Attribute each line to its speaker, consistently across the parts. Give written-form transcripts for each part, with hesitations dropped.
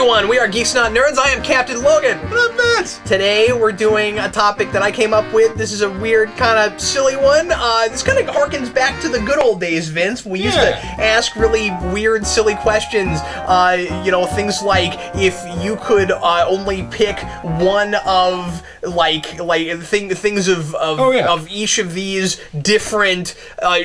Speaker 1: everyone, we are Geeks Not Nerds. I am Captain Logan.
Speaker 2: And I'm Vince.
Speaker 1: Today we're doing a topic that I came up with. This is a weird, kind of silly one. This kind of harkens back to the good old days, Vince. We used to ask really weird, silly questions. Things like if you could only pick one of things of each of these different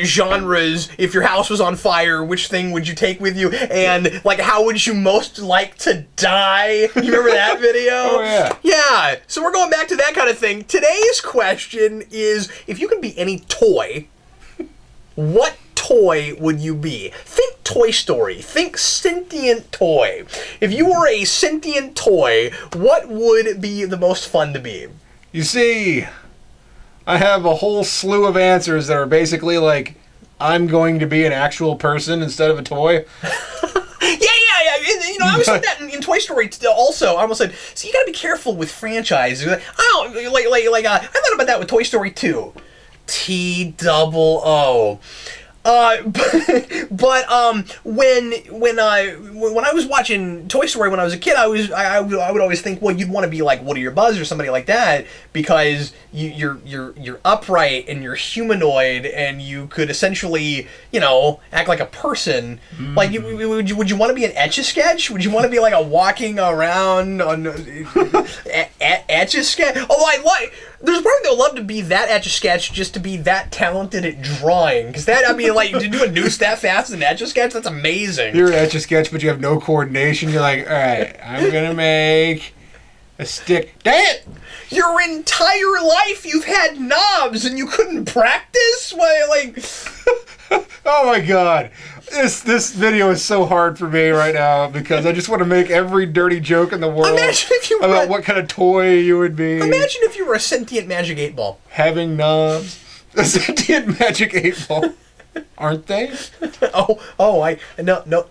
Speaker 1: genres. If your house was on fire, which thing would you take with you? And how would you most like to die? You remember that video?
Speaker 2: Oh, yeah.
Speaker 1: Yeah. So we're going back to that kind of thing. Today's question is, if you could be any toy, what toy would you be? Think Toy Story. Think sentient toy. If you were a sentient toy, what would be the most fun to be?
Speaker 2: You see, I have a whole slew of answers that are basically like, I'm going to be an actual person instead of a toy. I always said that in Toy Story also. I almost said, so you gotta be careful with franchises. I thought about that with Toy Story 2. T-double-O. When I was watching Toy Story when I was a kid, I would always think, well, you'd want to be like Woody or Buzz or somebody like that because you're upright and you're humanoid and you could essentially act like a person. Mm. Like would you want to be an Etch-a-Sketch? Would you want to be like a walking around on Etch-a-Sketch? Oh, there's part of me that would love to be that Etch-a-Sketch just to be that talented at drawing. Because to do a noose that fast in Etch-a-Sketch, that's amazing. You're an Etch-a-Sketch, but you have no coordination. You're like, all right, I'm going to make a stick. Dang it!
Speaker 1: Your entire life you've had knobs and you couldn't practice?
Speaker 2: Oh my god. This video is so hard for me right now because I just want to make every dirty joke in the world about what kind of toy you would be.
Speaker 1: Imagine if you were a sentient magic 8-ball.
Speaker 2: Having knobs. A sentient magic 8-ball. Aren't they?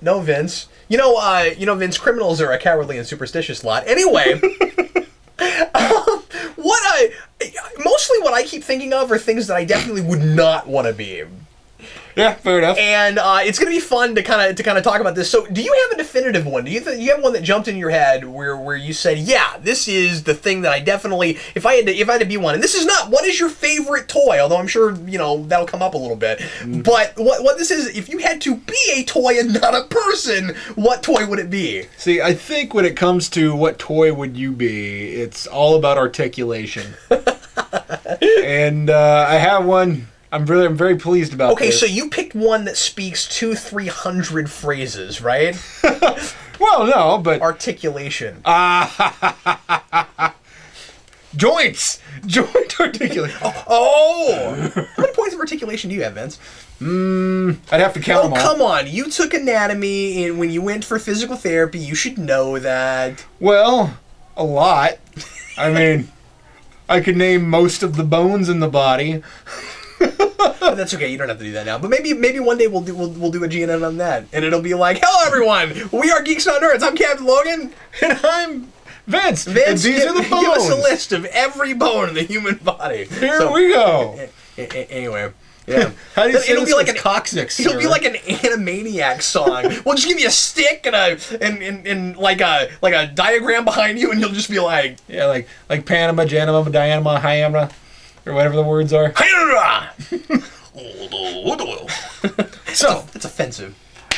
Speaker 1: No, Vince. Vince, criminals are a cowardly and superstitious lot. Anyway, mostly what I keep thinking of are things that I definitely would not want to be.
Speaker 2: Yeah, fair enough.
Speaker 1: And it's going to be fun to kind of talk about this. So, do you have a definitive one? Do you have one that jumped in your head where you said, "Yeah, this is the thing that I definitely if I had to be one." And this is not what is your favorite toy, although I'm sure that'll come up a little bit. Mm. But what this is, if you had to be a toy and not a person, what toy would it be?
Speaker 2: See, I think when it comes to what toy would you be, it's all about articulation. And I have one. I'm very pleased about this.
Speaker 1: Okay, so you picked one that speaks 200-300 phrases, right?
Speaker 2: Well, no, but
Speaker 1: articulation.
Speaker 2: Joints. Joint articulation.
Speaker 1: Oh. How many points of articulation do you have, Vince?
Speaker 2: I'd have to count them all.
Speaker 1: Oh, come on. You took anatomy, and when you went for physical therapy, you should know that.
Speaker 2: Well, a lot. I mean, I could name most of the bones in the body.
Speaker 1: But that's okay. You don't have to do that now. But maybe one day we'll do a GNN on that, and it'll be like, "Hello, everyone. We are Geeks Not Nerds. I'm Captain Logan,
Speaker 2: and I'm Vince. And these are the bones.
Speaker 1: Give us a list of every bone in the human body.
Speaker 2: Here we go.
Speaker 1: Anyway, yeah.
Speaker 2: How do you say
Speaker 1: it'll
Speaker 2: this
Speaker 1: be like
Speaker 2: an coccyx?
Speaker 1: It'll be like an Animaniacs song. We'll just give you a stick and a diagram behind you, and you'll just be like,
Speaker 2: yeah, like Panama, Janama, Dianama, Hyamra. Or whatever the words are.
Speaker 1: So it's offensive.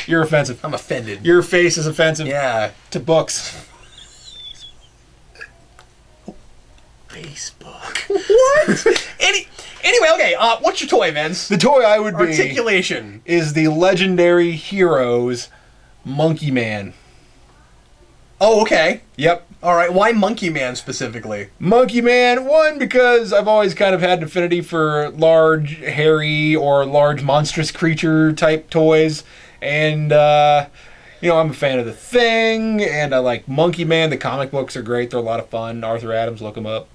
Speaker 2: You're offensive.
Speaker 1: I'm offended.
Speaker 2: Your face is offensive.
Speaker 1: Yeah.
Speaker 2: To books.
Speaker 1: Facebook. What? Anyway, okay. What's your toy, Vince?
Speaker 2: The toy I would be
Speaker 1: articulation
Speaker 2: is the legendary Heroes Monkey Man.
Speaker 1: Oh, okay.
Speaker 2: Yep.
Speaker 1: All right. Why Monkey Man specifically?
Speaker 2: Monkey Man, one, because I've always kind of had an affinity for large, hairy, or large monstrous creature type toys. And, I'm a fan of The Thing, and I like Monkey Man. The comic books are great. They're a lot of fun. Arthur Adams, look them up.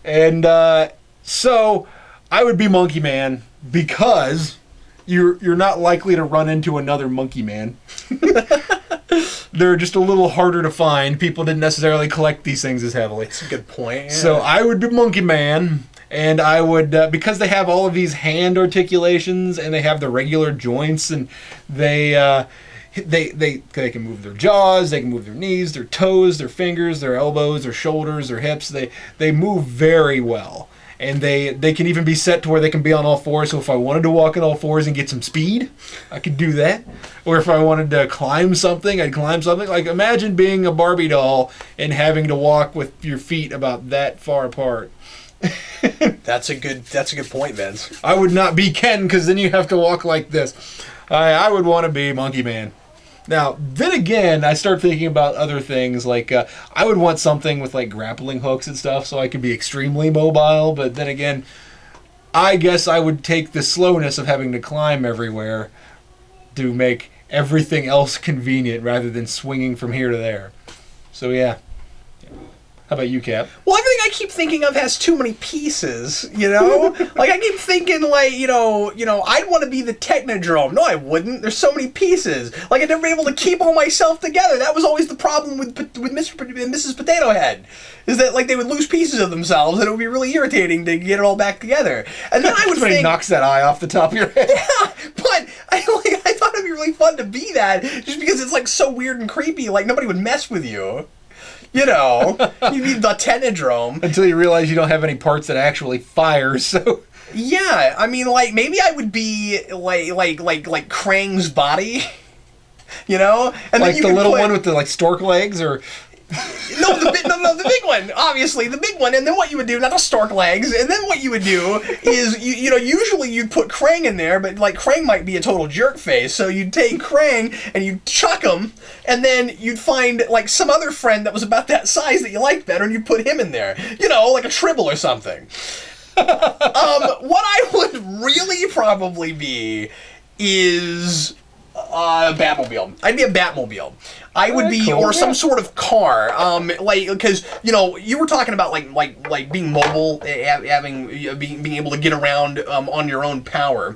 Speaker 2: And so I would be Monkey Man because you're not likely to run into another Monkey Man. They're just a little harder to find. People didn't necessarily collect these things as heavily.
Speaker 1: That's a good point. Yeah.
Speaker 2: So I would be Monkey Man, and I would, because they have all of these hand articulations, and they have the regular joints, and they, they can move their jaws, they can move their knees, their toes, their fingers, their elbows, their shoulders, their hips. They move very well. And they can even be set to where they can be on all fours. So if I wanted to walk on all fours and get some speed, I could do that. Or if I wanted to climb something, I'd climb something. Like, imagine being a Barbie doll and having to walk with your feet about that far apart.
Speaker 1: That's a good point, Vince.
Speaker 2: I would not be Ken, because then you have to walk like this. I would want to be Monkey Man. Now, then again, I start thinking about other things, like I would want something with like grappling hooks and stuff so I could be extremely mobile, but then again, I guess I would take the slowness of having to climb everywhere to make everything else convenient rather than swinging from here to there. So yeah. How about you, Cap?
Speaker 1: Well, everything I keep thinking of has too many pieces, you know? Like, I keep thinking, like, you know, I'd want to be the Technodrome. No, I wouldn't. There's so many pieces. Like, I'd never be able to keep all myself together. That was always the problem with Mr. and Mrs. Potato Head, is that, like, they would lose pieces of themselves, and it would be really irritating to get it all back together. And then I would
Speaker 2: think... knocks that eye off the top of your head.
Speaker 1: Yeah, but I thought it'd be really fun to be that, just because it's, like, so weird and creepy. Like, nobody would mess with you. You know, you'd be the Technodrome.
Speaker 2: Until you realize you don't have any parts that actually fire, so...
Speaker 1: Yeah, I mean, like, maybe I would be, like Krang's body, you know? And
Speaker 2: like
Speaker 1: then
Speaker 2: the little one with the, like, stork legs, or...
Speaker 1: No, the big one, obviously, the big one. And then what you would do, not the stork legs, and then what you would do is, you know, usually you'd put Krang in there, but, like, Krang might be a total jerk face, so you'd take Krang and you'd chuck him, and then you'd find, like, some other friend that was about that size that you liked better, and you'd put him in there. You know, like a Tribble or something. What I would really probably be is... a Batmobile. I'd be a Batmobile. I would be, cool, or some sort of car. Like, because, you know, you were talking about like being mobile, being able to get around on your own power.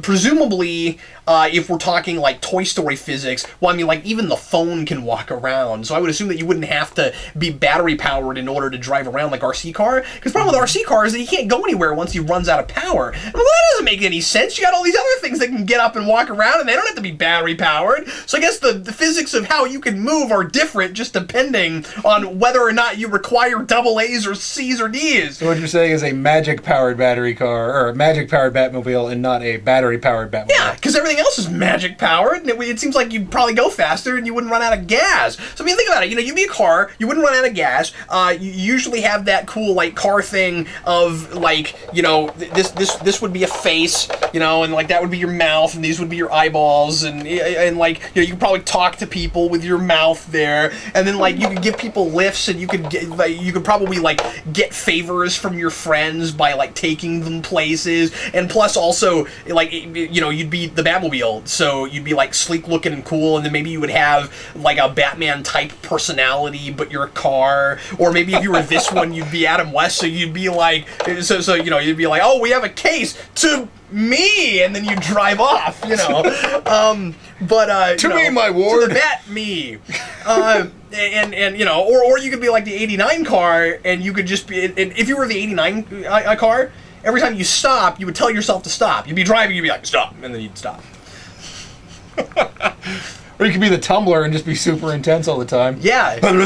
Speaker 1: Presumably, if we're talking like Toy Story physics, well, I mean, like, even the phone can walk around, so I would assume that you wouldn't have to be battery powered in order to drive around like RC car, because the problem with RC car is that you can't go anywhere once he runs out of power. Well, that doesn't make any sense. You got all these other things that can get up and walk around, and they don't have to be battery powered, so I guess the physics of how you can move are different just depending on whether or not you require double A's or C's or D's.
Speaker 2: So what you're saying is a magic-powered battery car, or a magic-powered Batmobile, and not a battery-powered Batmobile.
Speaker 1: Yeah, because everything else is magic powered, and it seems like you'd probably go faster and you wouldn't run out of gas. So I mean, think about it. You know, you'd be a car, you wouldn't run out of gas. You usually have that cool like car thing of like, you know, this would be a face, you know, and like that would be your mouth, and these would be your eyeballs, and like, you know, you could probably talk to people with your mouth there, and then like you could give people lifts, and you could probably like get favors from your friends by like taking them places, and plus also like, you know, you'd be the Batmobile, so you'd be like sleek looking and cool, and then maybe you would have like a Batman type personality, but you're a car, or maybe if you were this one, you'd be Adam West, so you'd be like, so you know, you'd be like, oh, we have a case to me, and then you drive off, you know. But
Speaker 2: to
Speaker 1: you know,
Speaker 2: me, my ward,
Speaker 1: to the Bat me, and you know, or you could be like the '89 car, and you could just be, and if you were the '89 car, every time you stop, you would tell yourself to stop. You'd be driving, you'd be like, stop, and then you'd stop.
Speaker 2: Or you could be the tumbler and just be super intense all the time.
Speaker 1: Yeah. I'm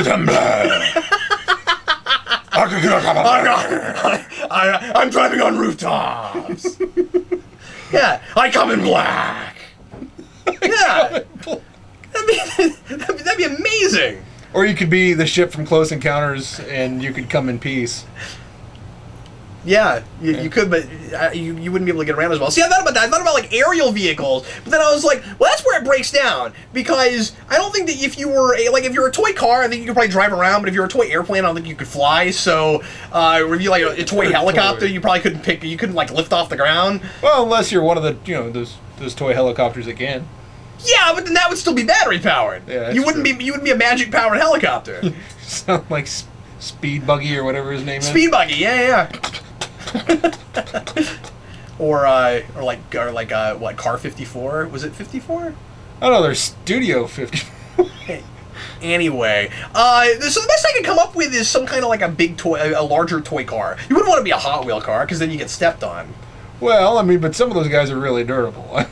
Speaker 1: driving on rooftops. Yeah, I come in black. Yeah. That'd be amazing.
Speaker 2: Or you could be the ship from Close Encounters and you could come in peace.
Speaker 1: Yeah, you could, but you wouldn't be able to get around as well. See, I thought about that. I thought about, like, aerial vehicles, but then I was like, well, that's where it breaks down, because I don't think that if you were, if you're a toy car, I think you could probably drive around, but if you're a toy airplane, I don't think you could fly, so, if you like a toy helicopter, you probably couldn't, like, lift off the ground.
Speaker 2: Well, unless you're one of the, you know, those toy helicopters that can.
Speaker 1: Yeah, but then that would still be battery powered. Yeah, you wouldn't be a magic powered helicopter.
Speaker 2: Sound like Speed Buggy or whatever his name is.
Speaker 1: Speed Buggy, yeah. or like what, Car 54? Was it 54?
Speaker 2: I don't know, there's Studio 54.
Speaker 1: Anyway, so the best I could come up with is some kind of like a big toy, a larger toy car. You wouldn't want to be a Hot Wheel car, because then you get stepped on.
Speaker 2: Well, I mean, but some of those guys are really durable.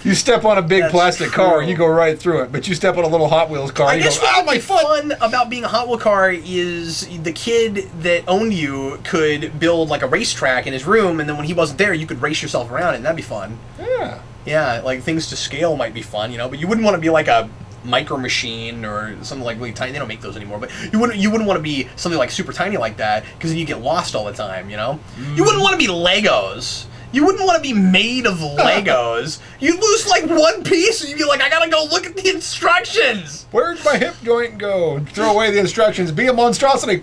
Speaker 2: You step on a big
Speaker 1: That's
Speaker 2: plastic
Speaker 1: true.
Speaker 2: car, you go right through it. But you step on a little Hot Wheels car,
Speaker 1: I
Speaker 2: you
Speaker 1: guess
Speaker 2: go,
Speaker 1: what
Speaker 2: my
Speaker 1: would be
Speaker 2: foot!
Speaker 1: fun about being a Hot Wheel car is the kid that owned you could build like a racetrack in his room, and then when he wasn't there, you could race yourself around it, and that'd be fun.
Speaker 2: Yeah.
Speaker 1: Yeah, like things to scale might be fun, you know, but you wouldn't want to be like a Micro Machine or something like really tiny. They don't make those anymore, but you wouldn't want to be something like super tiny like that, because then you get lost all the time, you know? You wouldn't want to be Legos. You wouldn't want to be made of Legos. You'd lose like one piece and you'd be like, I gotta go look at the instructions.
Speaker 2: Where'd my hip joint go? Throw away the instructions. Be a monstrosity.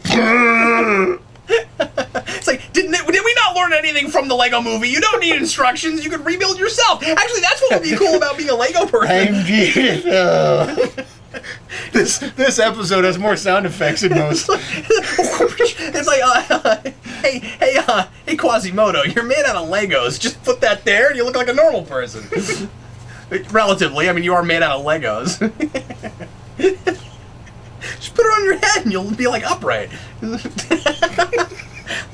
Speaker 1: It's like, did we not learn anything from the Lego movie? You don't need instructions. You can rebuild yourself. Actually, that's what would be cool about being a Lego person.
Speaker 2: I'm Jesus. This episode has more sound effects than most.
Speaker 1: It's like, hey, Quasimodo, you're made out of Legos. Just put that there, and you look like a normal person. Relatively, I mean, you are made out of Legos. Just put it on your head, and you'll be like upright.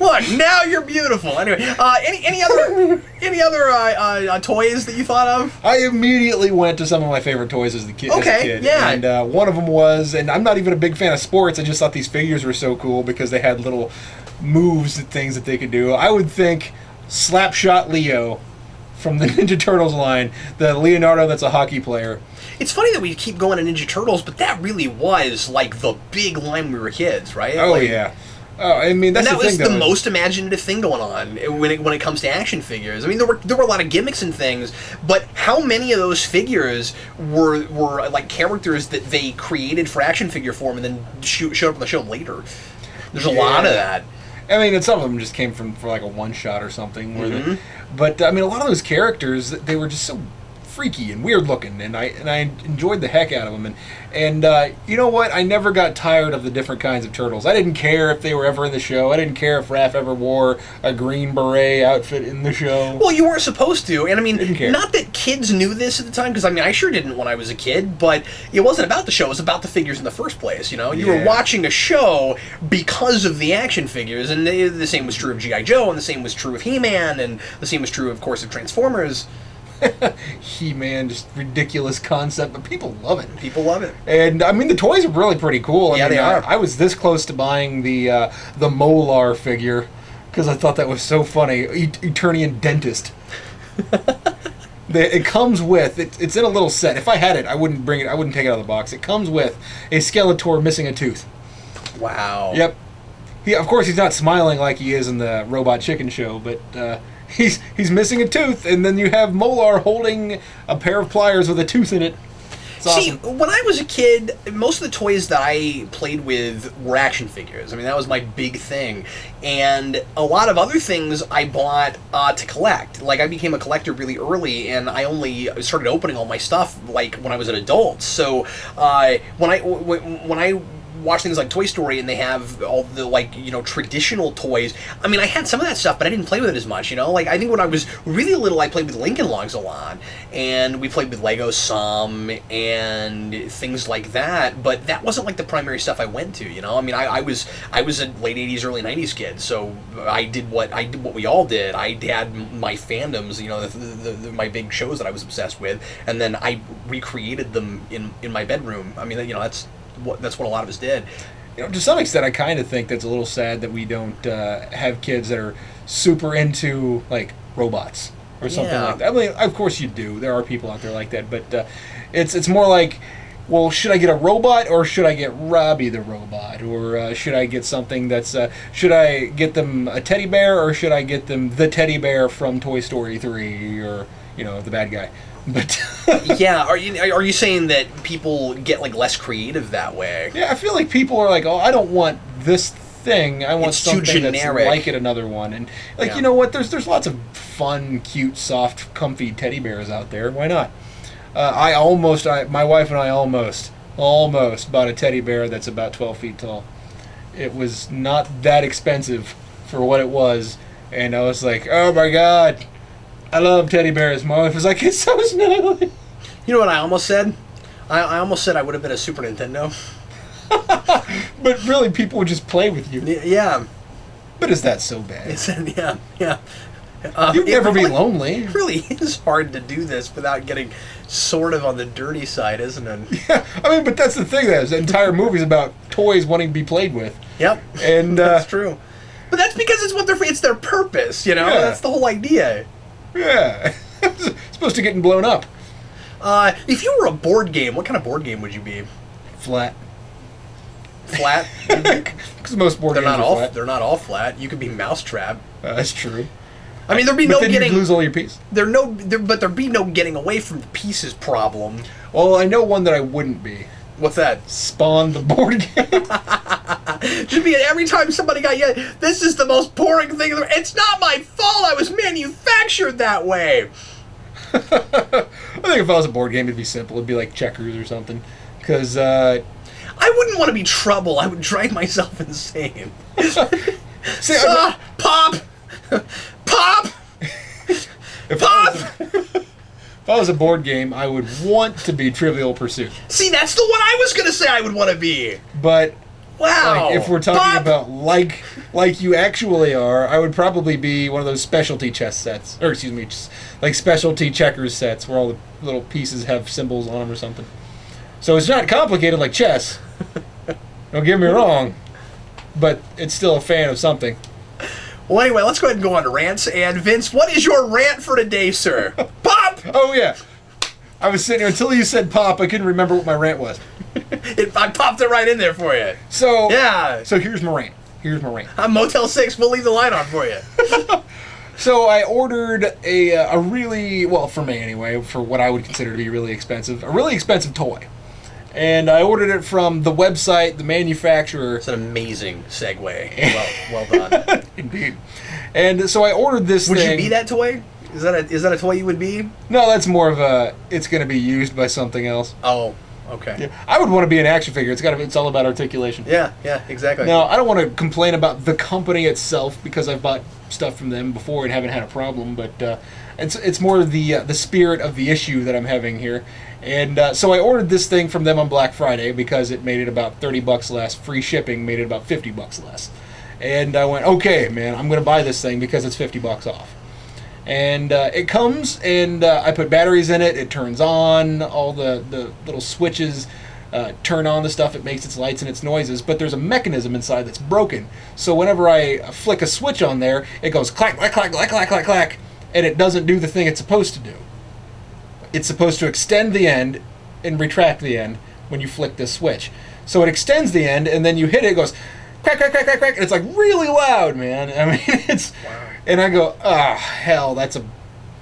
Speaker 1: Look, now you're beautiful. Anyway, any other toys that you thought of?
Speaker 2: I immediately went to some of my favorite toys as a kid.
Speaker 1: Okay, yeah.
Speaker 2: And one of them was, and I'm not even a big fan of sports, I just thought these figures were so cool because they had little moves and things that they could do. I would think Slapshot Leo from the Ninja Turtles line, the Leonardo that's a hockey player.
Speaker 1: It's funny that we keep going to Ninja Turtles, but that really was like the big line when we were kids, right?
Speaker 2: Oh,
Speaker 1: like,
Speaker 2: yeah. Oh, I mean, that's
Speaker 1: and that
Speaker 2: the thing,
Speaker 1: was the
Speaker 2: though.
Speaker 1: most imaginative thing going on when it comes to action figures. I mean, there were a lot of gimmicks and things, but how many of those figures were like characters that they created for action figure form and then showed up on the show later? There's a lot of that.
Speaker 2: I mean, and some of them just came for like a one shot or something. But I mean, a lot of those characters, they were just so freaky and weird looking, and I enjoyed the heck out of them. And you know what? I never got tired of the different kinds of turtles. I didn't care if they were ever in the show. I didn't care if Raph ever wore a green beret outfit in the show.
Speaker 1: Well, you weren't supposed to, and I mean,
Speaker 2: Didn't care.
Speaker 1: not that kids knew this at the time, because I mean, I sure didn't when I was a kid. But it wasn't about the show; it was about the figures in the first place. You know, you were watching a show because of the action figures, and the same was true of GI Joe, and the same was true of He-Man, and the same was true, of course, of Transformers.
Speaker 2: He-Man, just ridiculous concept, but people love it.
Speaker 1: People love it.
Speaker 2: And I mean, the toys are really pretty cool. I
Speaker 1: Yeah,
Speaker 2: mean,
Speaker 1: they are.
Speaker 2: I was this close to buying the Molar figure because I thought that was so funny. Eternian dentist. It comes with it's in a little set. If I had it, I wouldn't bring it. I wouldn't take it out of the box. It comes with a Skeletor missing a tooth.
Speaker 1: Wow.
Speaker 2: Yep. Of course, he's not smiling like he is in the Robot Chicken show, but he's missing a tooth, and then you have Molar holding a pair of pliers with a tooth in it. It's awesome.
Speaker 1: See, when I was a kid, most of the toys that I played with were action figures. I mean, that was my big thing. And a lot of other things I bought to collect. Like, I became a collector really early, and I only started opening all my stuff, like, when I was an adult. So, when I watch things like Toy Story and they have all the, like, you know, traditional toys. I mean, I had some of that stuff, but I didn't play with it as much, you know? Like, I think when I was really little, I played with Lincoln Logs a lot, and we played with Lego some, and things like that, but that wasn't, like, the primary stuff I went to, you know? I mean, I was a late 80s, early 90s kid, so I did what we all did. I had my fandoms, you know, my big shows that I was obsessed with, and then I recreated them in my bedroom. I mean, you know, that's what a lot of us did.
Speaker 2: You know, to some extent, I kind of think that's a little sad that we don't have kids that are super into, like, robots or something like that. I mean, of course you do. There are people out there like that, but it's more like, well, should I get a robot or should I get Robbie the robot? Or should I get something that's, should I get them a teddy bear or should I get them the teddy bear from Toy Story 3 or, you know, the bad guy? But
Speaker 1: yeah, are you saying that people get, like, less creative that way?
Speaker 2: Yeah, I feel like people are like, oh, I don't want this thing. I want
Speaker 1: It's too
Speaker 2: something that's
Speaker 1: generic.
Speaker 2: like it another one. And like,
Speaker 1: Yeah.
Speaker 2: you know what? There's lots of fun, cute, soft, comfy teddy bears out there. Why not? My wife and I almost bought a teddy bear that's about 12 feet tall. It was not that expensive for what it was, and I was like, oh my god, I love teddy bears. My wife was like, it's so snuggly.
Speaker 1: You know what I almost said? I almost said I would have been a Super Nintendo.
Speaker 2: But really, people would just play with you.
Speaker 1: Yeah.
Speaker 2: But is that so bad?
Speaker 1: Yeah.
Speaker 2: You'd never be lonely.
Speaker 1: It really is hard to do this without getting sort of on the dirty side, isn't it?
Speaker 2: Yeah, I mean, but that's the thing. That the entire movie's about toys wanting to be played with.
Speaker 1: Yep,
Speaker 2: and
Speaker 1: that's true. But that's because it's their purpose, you know.
Speaker 2: Yeah.
Speaker 1: That's the whole idea.
Speaker 2: Yeah, it's supposed to get blown up.
Speaker 1: If you were a board game, what kind of board game would you be?
Speaker 2: Flat.
Speaker 1: Flat?
Speaker 2: Because most board games are flat.
Speaker 1: They're not all flat. You could be Mousetrap.
Speaker 2: That's true.
Speaker 1: I mean, there'd be
Speaker 2: but
Speaker 1: no
Speaker 2: then
Speaker 1: getting.
Speaker 2: You'd lose all your pieces.
Speaker 1: But there'd be no getting away from the pieces problem.
Speaker 2: Well, I know one that I wouldn't be.
Speaker 1: What's that?
Speaker 2: Spawn the board game.
Speaker 1: Should be every time somebody got this is the most boring thing. It's not my fault. I was manufactured that way.
Speaker 2: I think if I was a board game, it'd be simple. It'd be like checkers or something. Because
Speaker 1: I wouldn't want to be trouble. I would drive myself insane.
Speaker 2: See,
Speaker 1: pop, pop,
Speaker 2: if
Speaker 1: pop.
Speaker 2: If I was a board game, I would want to be Trivial Pursuit.
Speaker 1: See, that's the one I was going to say I would want to be.
Speaker 2: But
Speaker 1: wow,
Speaker 2: if we're talking about like you actually are, I would probably be one of those specialty chess sets, or excuse me, just like specialty checkers sets where all the little pieces have symbols on them or something. So it's not complicated like chess. Don't get me wrong, but it's still a fan of something.
Speaker 1: Well, anyway, let's go ahead and go on to rants. And Vince, what is your rant for today, sir? Pop!
Speaker 2: Oh, yeah. I was sitting here until you said pop. I couldn't remember what my rant was.
Speaker 1: I popped it right in there for you.
Speaker 2: So
Speaker 1: yeah.
Speaker 2: So here's my rant.
Speaker 1: I'm Motel 6. We'll leave the light on for you.
Speaker 2: So I ordered a really, well, for me anyway, for what I would consider to be a really expensive toy. And I ordered it from the website, the manufacturer.
Speaker 1: It's an amazing segue. Well done.
Speaker 2: Indeed. And so I ordered this thing.
Speaker 1: Would you be that toy? Is that a toy you would be?
Speaker 2: No, that's more of a, it's going to be used by something else.
Speaker 1: Oh, okay.
Speaker 2: Yeah. I would want to be an action figure. It's all about articulation.
Speaker 1: Yeah, exactly.
Speaker 2: Now, I don't want to complain about the company itself because I've bought stuff from them before and haven't had a problem, but it's more the spirit of the issue that I'm having here. And so I ordered this thing from them on Black Friday because it made it about $30 less. Free shipping made it about $50 less. And I went, okay, man, I'm going to buy this thing because it's $50 off. And it comes, and I put batteries in it. It turns on. All the little switches turn on the stuff. It makes its lights and its noises. But there's a mechanism inside that's broken. So whenever I flick a switch on there, it goes clack, clack, clack, clack, clack, clack, clack, and it doesn't do the thing it's supposed to do. It's supposed to extend the end and retract the end when you flick this switch. So it extends the end, and then you hit it, it goes crack, crack, crack, crack, crack, and it's like really loud, man. I mean, it's... Wow. And I go, hell, that's a...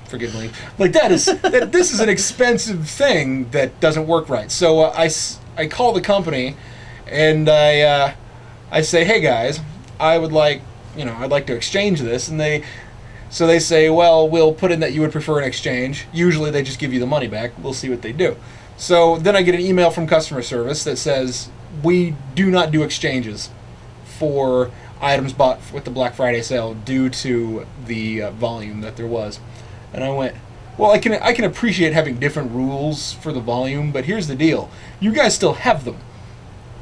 Speaker 2: Forgive me. Like, this is an expensive thing that doesn't work right. So I call the company, and I say, hey, guys, I'd like to exchange this, and they say, well, we'll put in that you would prefer an exchange. Usually they just give you the money back. We'll see what they do. So then I get an email from customer service that says, we do not do exchanges for items bought with the Black Friday sale due to the volume that there was. And I went, well, I can appreciate having different rules for the volume, but here's the deal. You guys still have them.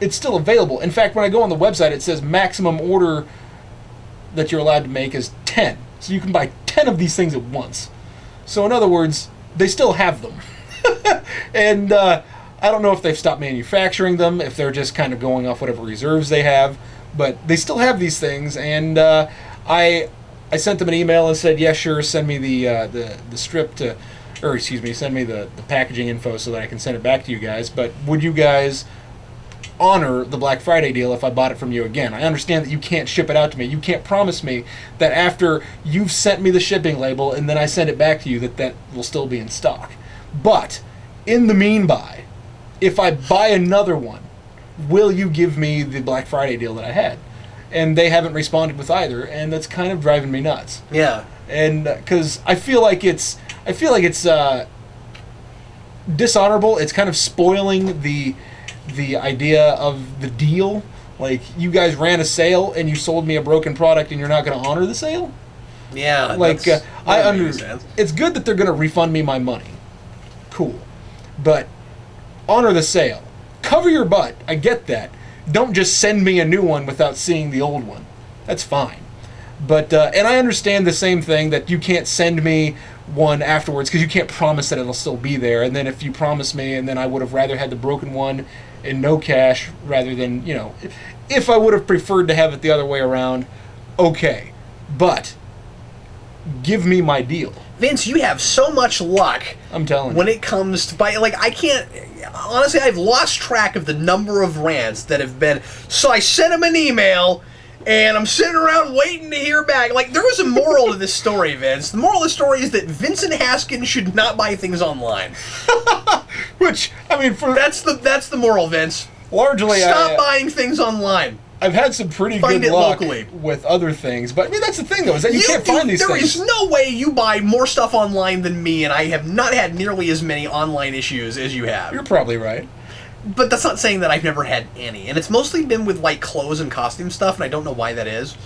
Speaker 2: It's still available. In fact, when I go on the website, it says maximum order that you're allowed to make is 10. So you can buy 10 of these things at once. So in other words, they still have them. And I don't know if they've stopped manufacturing them, if they're just kind of going off whatever reserves they have, but they still have these things. And I sent them an email and said, yeah, sure, send me the strip to, or excuse me, send me the packaging info so that I can send it back to you guys. But would you guys honor the Black Friday deal if I bought it from you again? I understand that you can't ship it out to me. You can't promise me that after you've sent me the shipping label and then I send it back to you that will still be in stock. But in the meanwhile, if I buy another one, will you give me the Black Friday deal that I had? And they haven't responded with either, and that's kind of driving me nuts.
Speaker 1: Yeah.
Speaker 2: And because I feel like it's dishonorable. It's kind of spoiling the idea of the deal. Like, you guys ran a sale and you sold me a broken product and you're not going to honor the sale?
Speaker 1: Yeah.
Speaker 2: Like, it's good that they're going to refund me my money. Cool. But honor the sale. Cover your butt. I get that. Don't just send me a new one without seeing the old one. That's fine. But and I understand the same thing, that you can't send me one afterwards because you can't promise that it'll still be there. And then if you promise me, and then I would have rather had the broken one in no cash rather than, you know, if I would have preferred to have it the other way around, okay. But give me my deal.
Speaker 1: Vince, you have so much luck.
Speaker 2: I'm telling you.
Speaker 1: When it comes to buy, like, I can't, honestly, I've lost track of the number of rants that have been, so I sent him an email, and I'm sitting around waiting to hear back. Like, there was a moral to this story, Vince. The moral of the story is that Vincent Haskins should not buy things online.
Speaker 2: Which, I mean,
Speaker 1: that's the moral, Vince.
Speaker 2: Largely,
Speaker 1: stop buying things online.
Speaker 2: I've had some pretty good luck with other things, but I mean, that's the thing, though, is that you can't find these things.
Speaker 1: There is no way you buy more stuff online than me, and I have not had nearly as many online issues as you have.
Speaker 2: You're probably right.
Speaker 1: But that's not saying that I've never had any. And it's mostly been with, like, clothes and costume stuff, and I don't know why that is.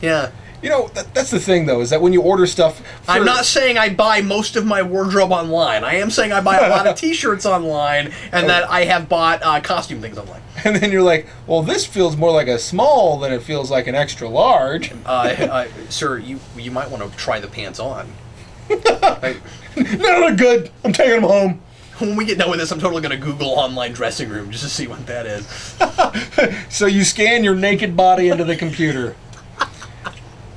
Speaker 1: Yeah.
Speaker 2: You know, that's the thing, though, is that when you order stuff...
Speaker 1: I'm not saying I buy most of my wardrobe online. I am saying I buy a lot of T-shirts online, and that I have bought costume things online.
Speaker 2: And then you're like, well, this feels more like a small than it feels like an extra large.
Speaker 1: Sir, you might want to try the pants on.
Speaker 2: No, they're good. I'm taking them home.
Speaker 1: When we get done with this, I'm totally going to Google online dressing room just to see what that is.
Speaker 2: So you scan your naked body into the computer.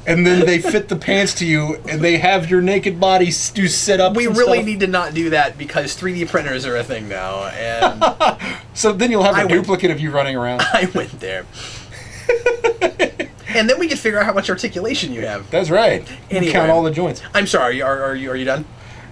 Speaker 2: And then they fit the pants to you, and they have your naked body do sit-ups.
Speaker 1: We really need to not do that because 3D printers are a thing now. And
Speaker 2: so then you'll have a duplicate of you running around.
Speaker 1: I went there. And then we can figure out how much articulation you have.
Speaker 2: That's right. Anyway, count all the joints.
Speaker 1: I'm sorry. Are you done?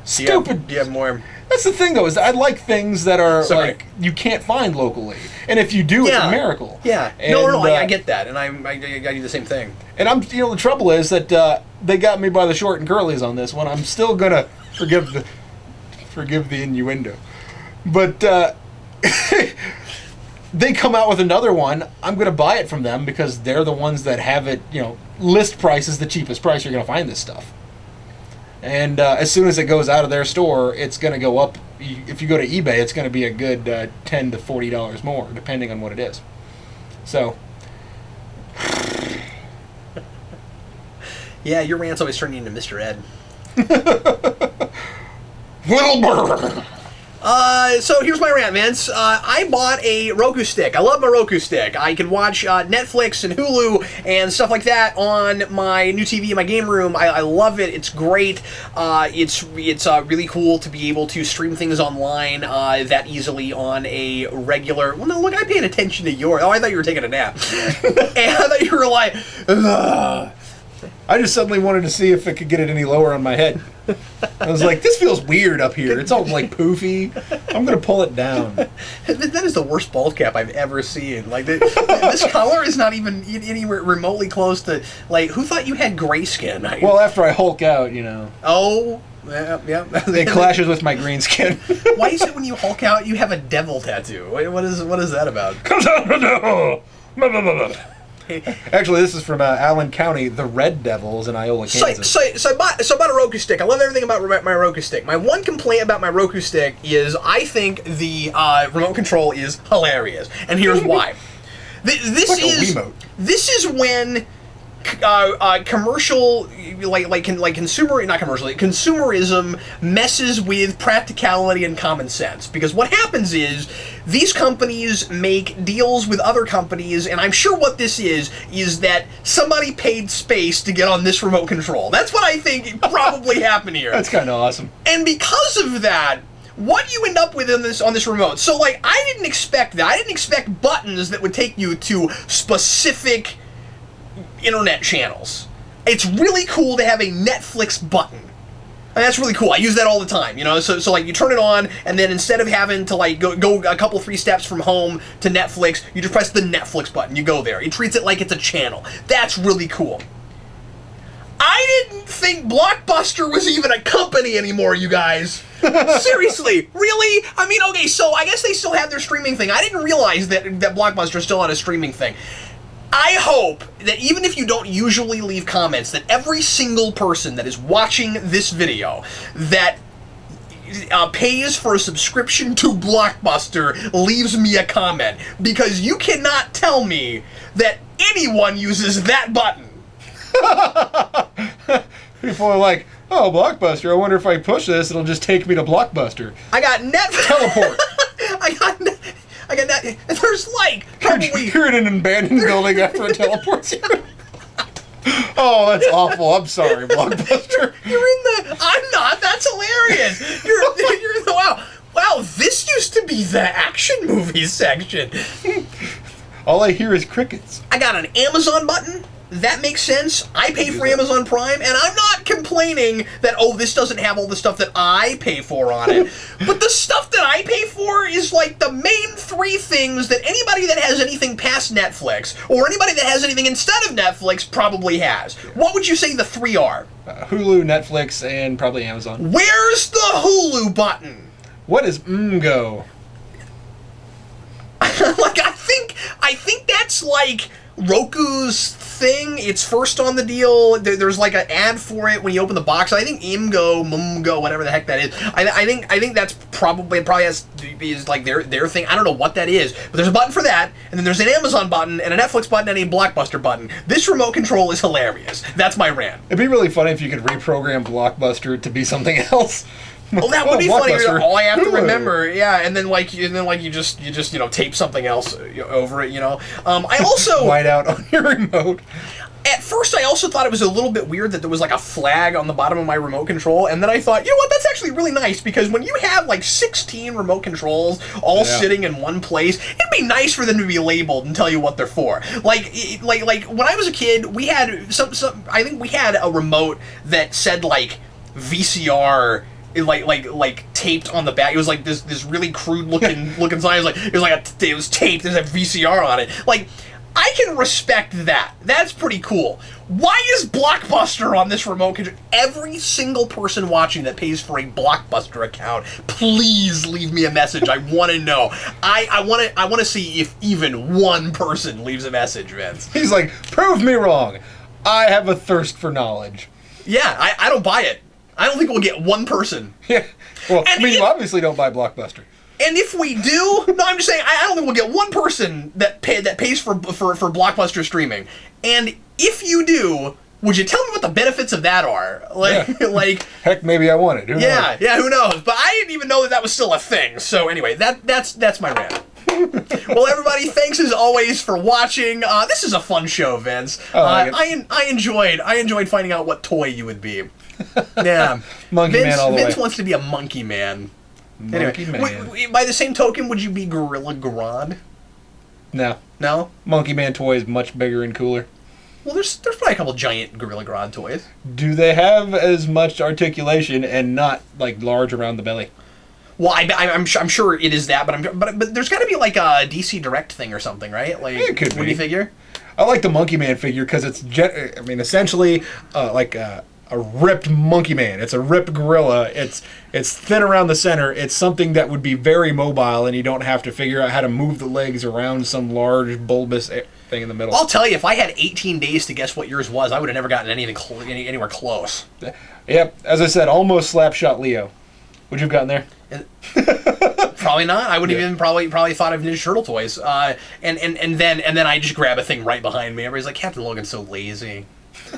Speaker 2: Stupid.
Speaker 1: Do you have more?
Speaker 2: That's the thing, though, is I like things that are like you can't find locally, and if you do, it's a miracle.
Speaker 1: Yeah.
Speaker 2: And,
Speaker 1: no, I get that, and I do the same thing.
Speaker 2: And the trouble is that they got me by the short and curlies on this one. I'm still gonna forgive the innuendo, but they come out with another one. I'm gonna buy it from them because they're the ones that have it. You know, list price is the cheapest price you're gonna find this stuff. And as soon as it goes out of their store, it's going to go up. If you go to eBay, it's going to be a good $10 to $40 more, depending on what it is. So,
Speaker 1: yeah, your rant's always turning into Mr. Ed.
Speaker 2: Wilbur.
Speaker 1: So here's my rant, Vince. I bought a Roku Stick. I love my Roku Stick. I can watch Netflix and Hulu and stuff like that on my new TV in my game room. I love it. It's great. It's really cool to be able to stream things online that easily on a regular... Well, no, look, I'm paying attention to yours. Oh, I thought you were taking a nap. And I thought you were like... Ugh.
Speaker 2: I just suddenly wanted to see if it could get it any lower on my head. I was like, this feels weird up here. It's all like poofy. I'm going to pull it down.
Speaker 1: That is the worst bald cap I've ever seen. Like, this color is not even anywhere remotely close to, like, who thought you had gray skin?
Speaker 2: Well, after I Hulk out, you know.
Speaker 1: Oh, yeah.
Speaker 2: It clashes with my green skin.
Speaker 1: Why is it when you Hulk out, you have a devil tattoo? What is that about?
Speaker 2: Actually, this is from Allen County, the Red Devils in Iola, Kansas.
Speaker 1: So I bought a Roku Stick. I love everything about my Roku Stick. My one complaint about my Roku Stick is I think the remote control is hilarious, and here's why. This is when commercial, consumerism messes with practicality and common sense. Because what happens is these companies make deals with other companies, and I'm sure what this is that somebody paid space to get on this remote control. That's what I think probably happened here.
Speaker 2: That's kind of awesome.
Speaker 1: And because of that, what you end up with on this remote. So, like, I didn't expect that. I didn't expect buttons that would take you to specific internet channels. It's really cool to have a Netflix button. And that's really cool. I use that all the time, you know. So like you turn it on, and then instead of having to like go a couple 3 steps from home to Netflix, you just press the Netflix button. You go there. It treats it like it's a channel. That's really cool. I didn't think Blockbuster was even a company anymore, you guys. Seriously, really? I mean, okay, so I guess they still have their streaming thing. I didn't realize that Blockbuster still had a streaming thing. I hope that even if you don't usually leave comments, that every single person that is watching this video, that pays for a subscription to Blockbuster leaves me a comment, because you cannot tell me that anyone uses that button.
Speaker 2: People are like, oh, Blockbuster, I wonder if I push this, it'll just take me to Blockbuster.
Speaker 1: I got Netflix.
Speaker 2: Teleport.
Speaker 1: I got that. There's like probably
Speaker 2: You're in an abandoned building after it teleports you. Oh, that's awful. I'm sorry, Blockbuster.
Speaker 1: You're in the. I'm not. That's hilarious. You're in the. Wow. This used to be the action movies section.
Speaker 2: All I hear is crickets.
Speaker 1: I got an Amazon button. That makes sense. I pay for Amazon Prime, and I'm not complaining that, oh, this doesn't have all the stuff that I pay for on it. But the stuff that I pay for is like the main three things that anybody that has anything past Netflix, or anybody that has anything instead of Netflix, probably has. What would you say the three are?
Speaker 2: Hulu, Netflix, and probably Amazon.
Speaker 1: Where's the Hulu button?
Speaker 2: What is go?
Speaker 1: Like, I think that's like Roku's thing. It's first on the deal. There's like an ad for it when you open the box. I think Mumgo, whatever the heck that is. I think that's probably is like their thing. I don't know what that is, but there's a button for that, and then there's an Amazon button and a Netflix button and a Blockbuster button. This remote control is hilarious. That's my rant.
Speaker 2: It'd be really funny if you could reprogram Blockbuster to be something else.
Speaker 1: Oh, that would be funny. All I have to
Speaker 2: Hulu.
Speaker 1: remember, yeah, and then you just tape something else over it. I also
Speaker 2: white out on your remote.
Speaker 1: At first, I also thought it was a little bit weird that there was like a flag on the bottom of my remote control, and then I thought, you know what, that's actually really nice, because when you have like 16 remote controls all sitting in one place, it'd be nice for them to be labeled and tell you what they're for. Like when I was a kid, we had I think we had a remote that said like VCR. Like taped on the back. It was like this really crude looking sign. It was taped. There's a VCR on it. Like, I can respect that. That's pretty cool. Why is Blockbuster on this remote control? Every single person watching that pays for a Blockbuster account, please leave me a message. I want to know. I want to see if even one person leaves a message, Vince.
Speaker 2: He's like, prove me wrong. I have a thirst for knowledge.
Speaker 1: Yeah, I don't buy it. I don't think we'll get one person.
Speaker 2: Yeah. Well, you obviously don't buy Blockbuster.
Speaker 1: And if we do, no, I'm just saying, I don't think we'll get one person that pays for Blockbuster streaming. And if you do, would you tell me what the benefits of that are? Like,
Speaker 2: heck, maybe I want it. Who knows?
Speaker 1: Yeah, who knows? But I didn't even know that was still a thing. So anyway, that's my rant. Well, everybody, thanks as always for watching. This is a fun show, Vince. I enjoyed finding out what toy you would be. Yeah,
Speaker 2: Monkey Man all the way.
Speaker 1: Vince wants to be a monkey man.
Speaker 2: Monkey Man.
Speaker 1: By the same token, would you be Gorilla Grodd?
Speaker 2: No.
Speaker 1: No?
Speaker 2: Monkey Man toy is much bigger and cooler.
Speaker 1: Well, there's probably a couple giant Gorilla Grodd toys.
Speaker 2: Do they have as much articulation and not like large around the belly?
Speaker 1: Well, I'm sure it is that, but there's got to be like a DC Direct thing or something, right? Like,
Speaker 2: it could be.
Speaker 1: What do you figure?
Speaker 2: I like the Monkey Man figure because it's essentially like a ripped Monkey Man. It's a ripped gorilla. It's thin around the center. It's something that would be very mobile, and you don't have to figure out how to move the legs around some large bulbous thing in the middle.
Speaker 1: I'll tell you, if I had 18 days to guess what yours was, I would have never gotten anything anywhere close.
Speaker 2: Yep, as I said, almost Slapshot Leo. Would you have gotten there?
Speaker 1: Probably not. I would have even probably thought of Ninja Turtle toys. And then I just grab a thing right behind me. Everybody's like, Captain Logan's so lazy.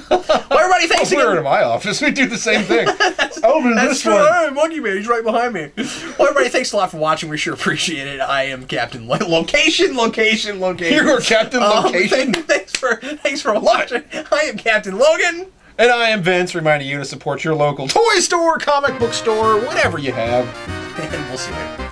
Speaker 1: Well, everybody, thanks again.
Speaker 2: We're in my office. We do the same thing.
Speaker 1: That's
Speaker 2: this one.
Speaker 1: Hey, Monkey Man, he's right behind me. Well, everybody, thanks a lot for watching. We sure appreciate it. I am Captain Location.
Speaker 2: You are Captain Location.
Speaker 1: Thanks for watching. I am Captain Logan.
Speaker 2: And I am Vince, reminding you to support your local toy store, comic book store, whatever you have.
Speaker 1: And we'll see you later.